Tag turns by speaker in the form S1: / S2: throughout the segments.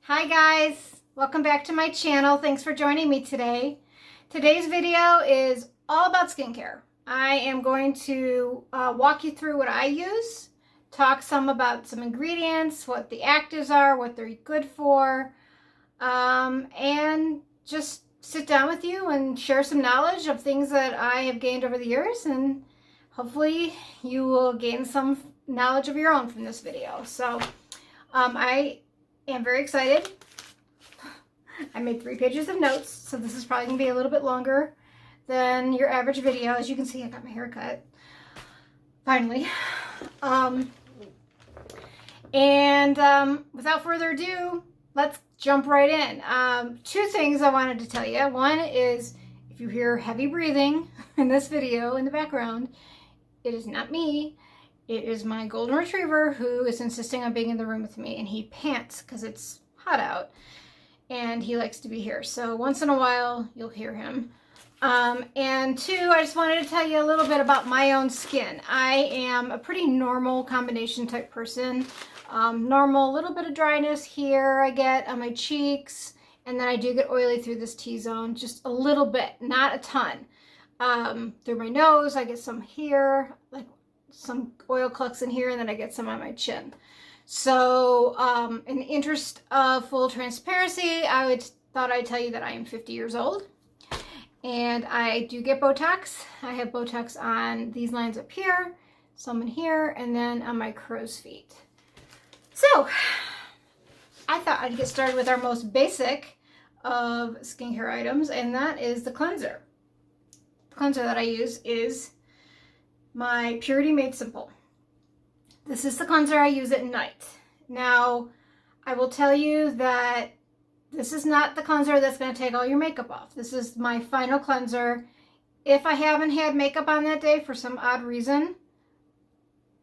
S1: Hi guys, welcome back to my channel. Thanks for joining me today. Today's video is all about skincare. I am going to walk you through what I use, talk some about some ingredients, what the actives are, what they're good for, and just sit down with you and share some knowledge of things that I have gained over the years, and hopefully you will gain some knowledge of your own from this video. So I am very excited. I made 3 pages of notes, so this is probably going to be a little bit longer than your average video. As you can see, I got my hair cut, finally. Without further ado, let's jump right in. 2 things I wanted to tell you. One is, if you hear heavy breathing in this video in the background, it is not me. It is my golden retriever who is insisting on being in the room with me, and he pants because it's hot out and he likes to be here. So once in a while you'll hear him. And 2, I just wanted to tell you a little bit about my own skin. I am a pretty normal combination type person. Normal, a little bit of dryness here I get on my cheeks, and then I do get oily through this T-zone, just a little bit, not a ton. Through my nose I get some here, like some oil collects in here, and then I get some on my chin. So in the interest of full transparency, thought I'd tell you that I am 50 years old and I do get Botox. I have Botox on these lines up here, some in here, and then on my crow's feet. So I thought I'd get started with our most basic of skincare items, and that is the cleanser. The cleanser that I use is my Purity Made Simple. This is the cleanser. I use at night. Now, I will tell you that this is not the cleanser that's going to take all your makeup off. This is my final cleanser. If I haven't had makeup on that day for some odd reason,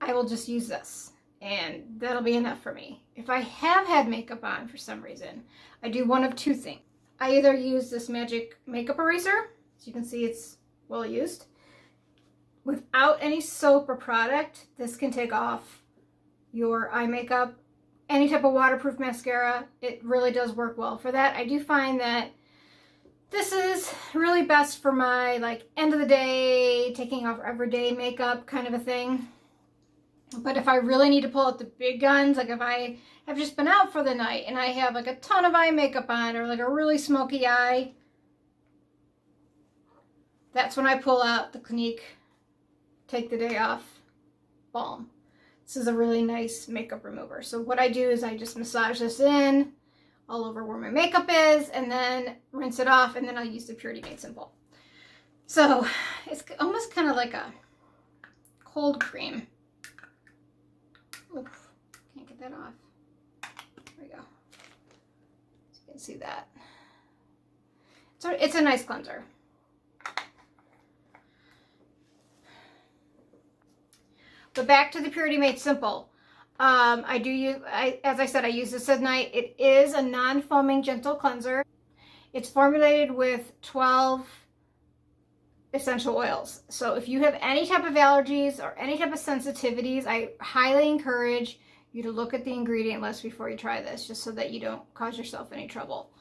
S1: I will just use this, and that'll be enough for me. If I have had makeup on for some reason, I do one of 2 things. I either use this magic makeup eraser, as you can see it's well used. Without any soap or product, this can take off your eye makeup. Any type of waterproof mascara, it really does work well for that. I do find that this is really best for my like end of the day, taking off everyday makeup kind of a thing. But if I really need to pull out the big guns, like if I have just been out for the night and I have like a ton of eye makeup on, or like a really smoky eye, that's when I pull out the Clinique Take the Day Off Balm. This is a really nice makeup remover. So what I do is I just massage this in all over where my makeup is, and then rinse it off, and then I'll use the Purity Made Simple. So it's almost kind of like a cold cream. Oof, can't get that off. There we go. So you can see that. So it's a nice cleanser. But back to the Purity Made Simple. As I said, I use this at night. It is a non-foaming gentle cleanser. It's formulated with 12 essential oils. So if you have any type of allergies or any type of sensitivities, I highly encourage you to look at the ingredient list before you try this, just so that you don't cause yourself any trouble.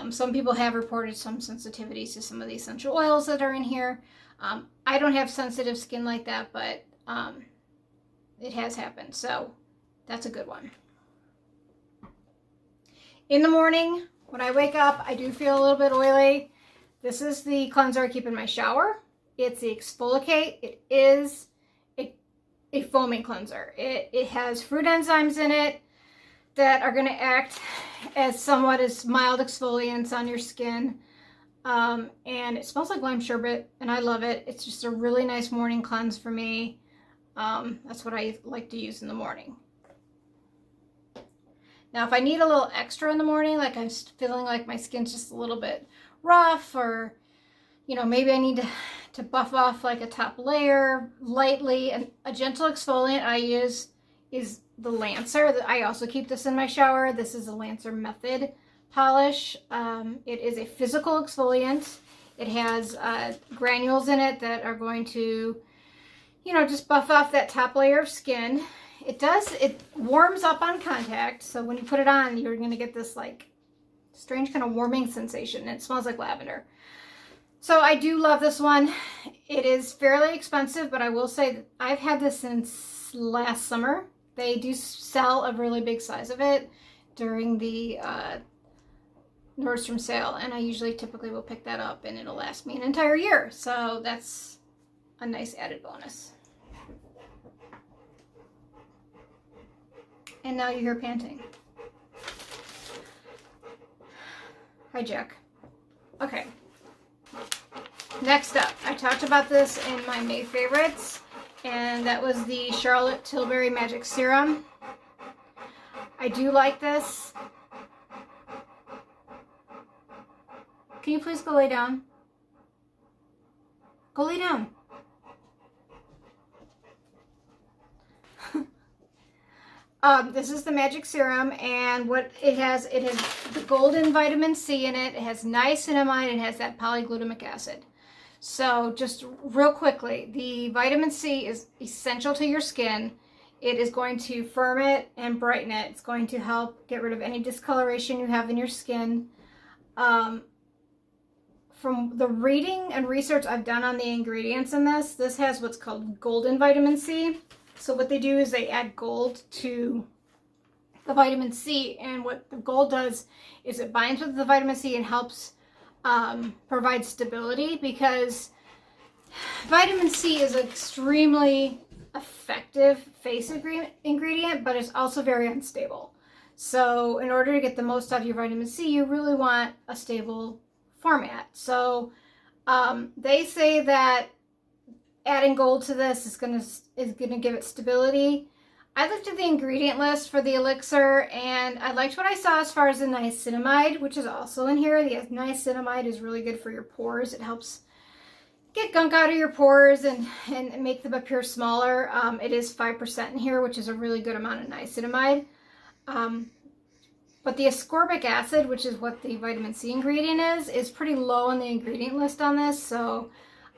S1: Some people have reported some sensitivities to some of the essential oils that are in here. I don't have sensitive skin like that, but it has happened, so that's a good one. In the morning, when I wake up, I do feel a little bit oily. This is the cleanser I keep in my shower. It's the Exfolikate. It is a foaming cleanser. It has fruit enzymes in it that are going to act as somewhat as mild exfoliants on your skin. And it smells like lime sherbet, and I love it. It's just a really nice morning cleanse for me. That's what I like to use in the morning. Now, if I need a little extra in the morning, like I'm feeling like my skin's just a little bit rough, or, you know, maybe I need to buff off like a top layer lightly, and a gentle exfoliant I use is the Lancer. I also keep this in my shower. This is a Lancer Method polish. It is a physical exfoliant. It has granules in it that are going to, you know, just buff off that top layer of skin. it warms up on contact. So when you put it on, you're going to get this like strange kind of warming sensation. It smells like lavender. So I do love this one. It is fairly expensive, but I will say that I've had this since last summer. They do sell a really big size of it during the Nordstrom sale, and I typically will pick that up, and it'll last me an entire year. So that's a nice added bonus. And now you hear panting. Hi, Jack. Okay. Next up, I talked about this in my May favorites, and that was the Charlotte Tilbury Magic Serum. I do like this. Can you please go lay down? Go lay down. This is the Magic Serum, and what it has the golden vitamin C in it. It has niacinamide, and it has that polyglutamic acid. So just real quickly, the vitamin C is essential to your skin. It is going to firm it and brighten it. It's going to help get rid of any discoloration you have in your skin. From the reading and research I've done on the ingredients in this has what's called golden vitamin C. So what they do is they add gold to the vitamin C, and what the gold does is it binds with the vitamin C and helps provide stability, because vitamin C is an extremely effective face ingredient, but it's also very unstable. So in order to get the most out of your vitamin C, you really want a stable format. So they say that adding gold to this is gonna give it stability. I looked at the ingredient list for the Elixir, and I liked what I saw as far as the niacinamide, which is also in here. The niacinamide is really good for your pores. It helps get gunk out of your pores and make them appear smaller. It is 5% in here, which is a really good amount of niacinamide. But the ascorbic acid, which is what the vitamin C ingredient is pretty low on the ingredient list on this. So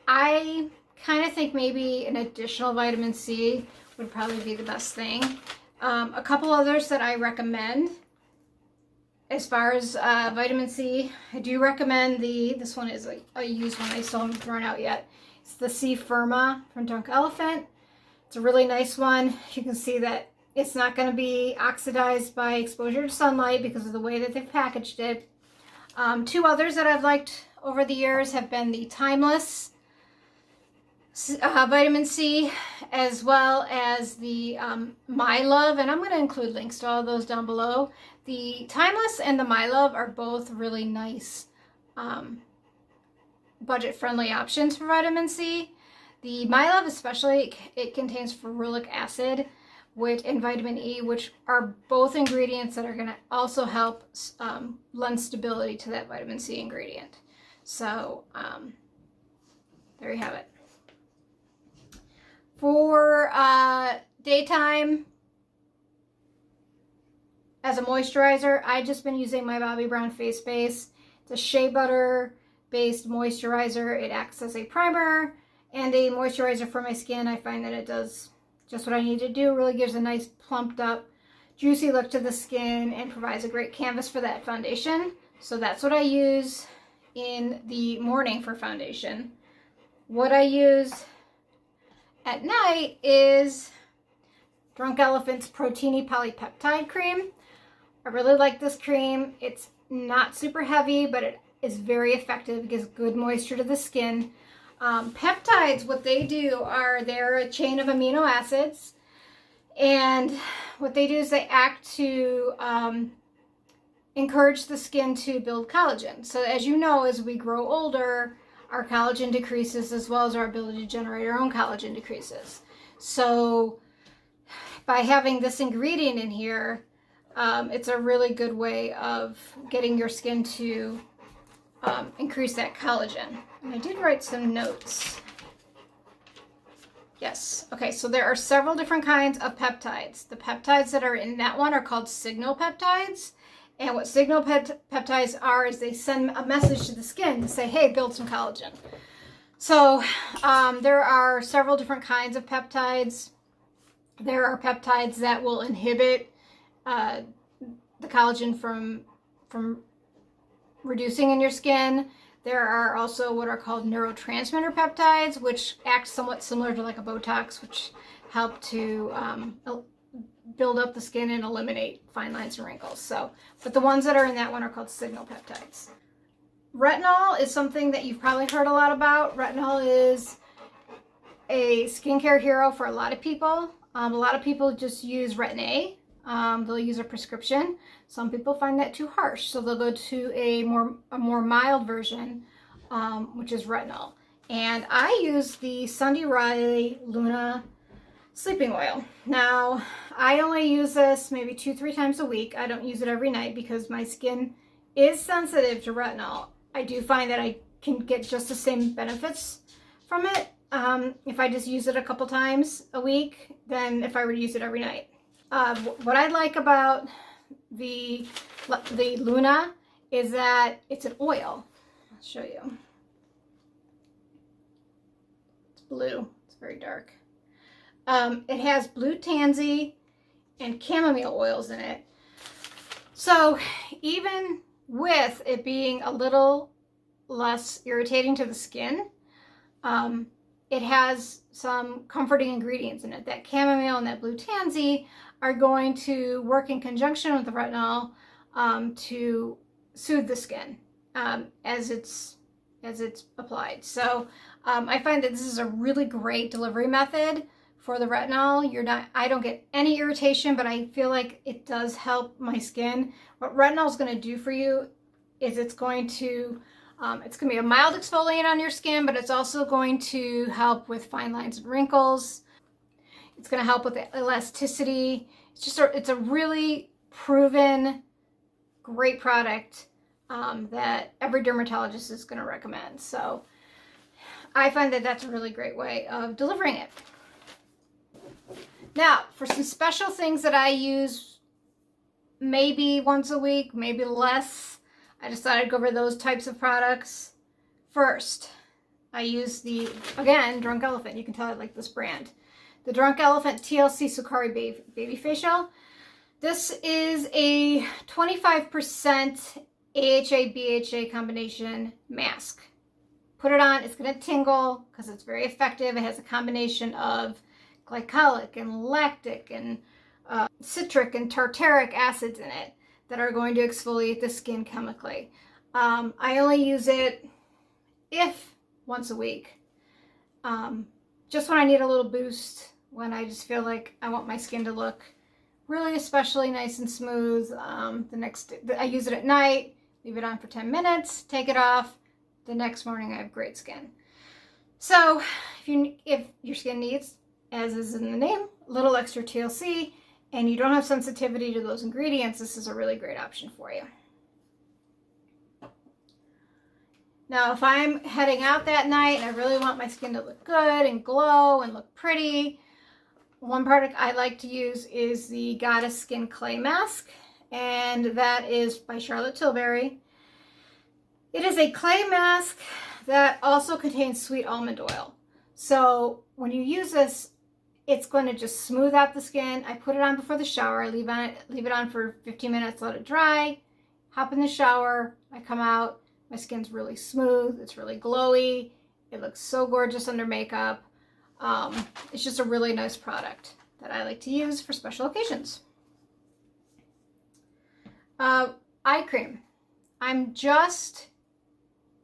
S1: I kind of think maybe an additional vitamin C would probably be the best thing. A couple others that I recommend as far as vitamin C, I do recommend this one is a used one. I still haven't thrown out yet. It's the C-Firma from Drunk Elephant. It's a really nice one. You can see that it's not going to be oxidized by exposure to sunlight because of the way that they've packaged it. Two others that I've liked over the years have been the Timeless vitamin C, as well as the Maelove, and I'm going to include links to all of those down below. The Timeless and the Maelove are both really nice budget-friendly options for vitamin C. The Maelove especially, it contains ferulic acid and vitamin E, which are both ingredients that are going to also help lend stability to that vitamin C ingredient. So there you have it. For daytime, as a moisturizer, I've just been using my Bobbi Brown Face Base. It's a shea butter based moisturizer. It acts as a primer and a moisturizer for my skin. I find that it does just what I need to do. It really gives a nice plumped up, juicy look to the skin and provides a great canvas for that foundation. So that's what I use in the morning for foundation. What I use at night is Drunk Elephant's Protini Polypeptide Cream. I really like this cream. It's not super heavy, but it is very effective. It gives good moisture to the skin. Peptides, what they do are they're a chain of amino acids, and what they do is they act to encourage the skin to build collagen. So as you know, as we grow older, our collagen decreases, as well as our ability to generate our own collagen decreases. So by having this ingredient in here, it's a really good way of getting your skin to increase that collagen. And I did write some notes. Yes. Okay, so there are several different kinds of peptides. The peptides that are in that one are called signal peptides. And what signal peptides are is they send a message to the skin to say, hey, build some collagen. So there are several different kinds of peptides. There are peptides that will inhibit the collagen from reducing in your skin. There are also what are called neurotransmitter peptides, which act somewhat similar to like a Botox, which help to build up the skin and eliminate fine lines and wrinkles. So, but the ones that are in that one are called signal peptides. Retinol is something that you've probably heard a lot about. Retinol is a skincare hero for a lot of people. A lot of people just use Retin-A. They'll use a prescription. Some people find that too harsh, so they'll go to a more mild version, which is retinol. And I use the Sunday Riley Luna sleeping oil. Now, I only use this maybe 2-3 times a week. I don't use it every night because my skin is sensitive to retinol. I do find that I can get just the same benefits from it if I just use it a couple times a week than if I were to use it every night. What I like about the Luna is that it's an oil. I'll show you. It's blue. It's very dark. It has blue tansy and chamomile oils in it. So even with it being a little less irritating to the skin, it has some comforting ingredients in it. That chamomile and that blue tansy are going to work in conjunction with the retinol to soothe the skin as it's applied. So I find that this is a really great delivery method for the retinol. I don't get any irritation, but I feel like it does help my skin. What retinol is going to do for you is it's going to be a mild exfoliant on your skin, but it's also going to help with fine lines and wrinkles. It's going to help with elasticity. It's a really proven, great product that every dermatologist is going to recommend. So I find that that's a really great way of delivering it. Now, for some special things that I use maybe once a week, maybe less, I decided to go over those types of products. First, I use again, Drunk Elephant. You can tell I like this brand. The Drunk Elephant TLC Sukarno BabyFacial. This is a 25% AHA-BHA combination mask. Put it on, it's going to tingle because it's very effective. It has a combination of glycolic and lactic and citric and tartaric acids in it that are going to exfoliate the skin chemically. I only use it once a week. Just when I need a little boost, when I just feel like I want my skin to look really especially nice and smooth. I use it at night, leave it on for 10 minutes, take it off. The next morning I have great skin. So if your skin needs, as is in the name, a little extra TLC, and you don't have sensitivity to those ingredients, this is a really great option for you. Now, if I'm heading out that night and I really want my skin to look good and glow and look pretty, one product I like to use is the Goddess Skin Clay Mask, and that is by Charlotte Tilbury. It is a clay mask that also contains sweet almond oil. So when you use this, it's going to just smooth out the skin. I put it on before the shower. I leave it on for 15 minutes, let it dry, hop in the shower. I come out, my skin's really smooth. It's really glowy. It looks so gorgeous under makeup. It's just a really nice product that I like to use for special occasions. Eye cream. I'm just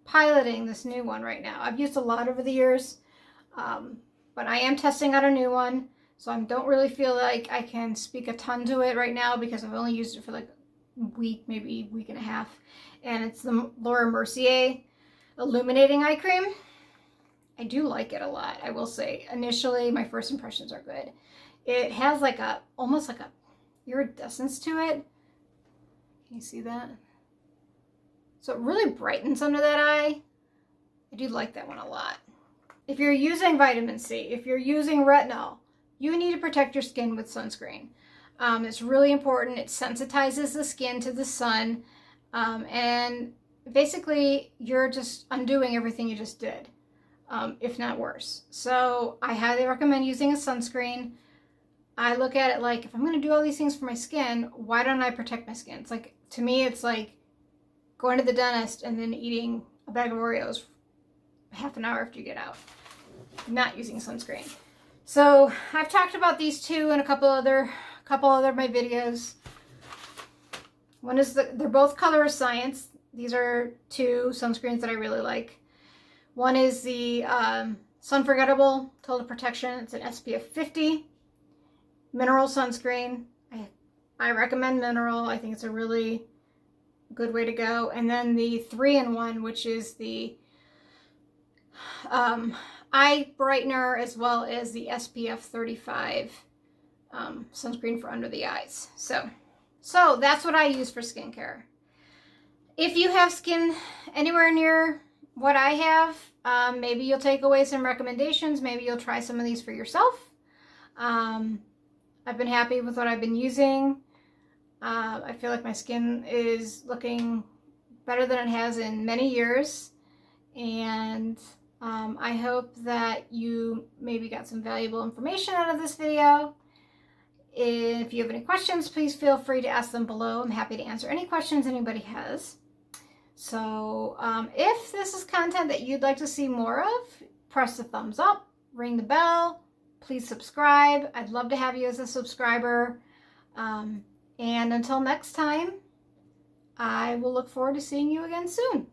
S1: piloting this new one right now. I've used a lot over the years. But I am testing out a new one, so I don't really feel like I can speak a ton to it right now because I've only used it for like a week, maybe a week and a half. And it's the Laura Mercier Illuminating Eye Cream. I do like it a lot, I will say. Initially, my first impressions are good. It has like almost like a iridescence to it. Can you see that? So it really brightens under that eye. I do like that one a lot. If you're using vitamin C, if you're using retinol, you need to protect your skin with sunscreen. It's really important. It sensitizes the skin to the sun, and basically you're just undoing everything you just did, if not worse. So I highly recommend using a sunscreen. I look at it like, if I'm going to do all these things for my skin, why don't I protect my skin? It's like, to me, it's like going to the dentist and then eating a bag of Oreos half an hour after you get out, not using sunscreen. So I've talked about these two in a couple other of my videos. One is they're both Colorescience. These are two sunscreens that I really like. One is the Sunforgettable Total Protection. It's an SPF 50 mineral sunscreen. I recommend mineral. I think it's a really good way to go. And then the 3-in-1, which is the eye brightener as well as the SPF 35 sunscreen for under the eyes. So that's what I use for skincare. If you have skin anywhere near what I have, maybe you'll take away some recommendations. Maybe you'll try some of these for yourself. I've been happy with what I've been using. I feel like my skin is looking better than it has in many years. And I hope that you maybe got some valuable information out of this video. If you have any questions, please feel free to ask them below. I'm happy to answer any questions anybody has. So if this is content that you'd like to see more of, press the thumbs up, ring the bell, please subscribe. I'd love to have you as a subscriber. And until next time, I will look forward to seeing you again soon.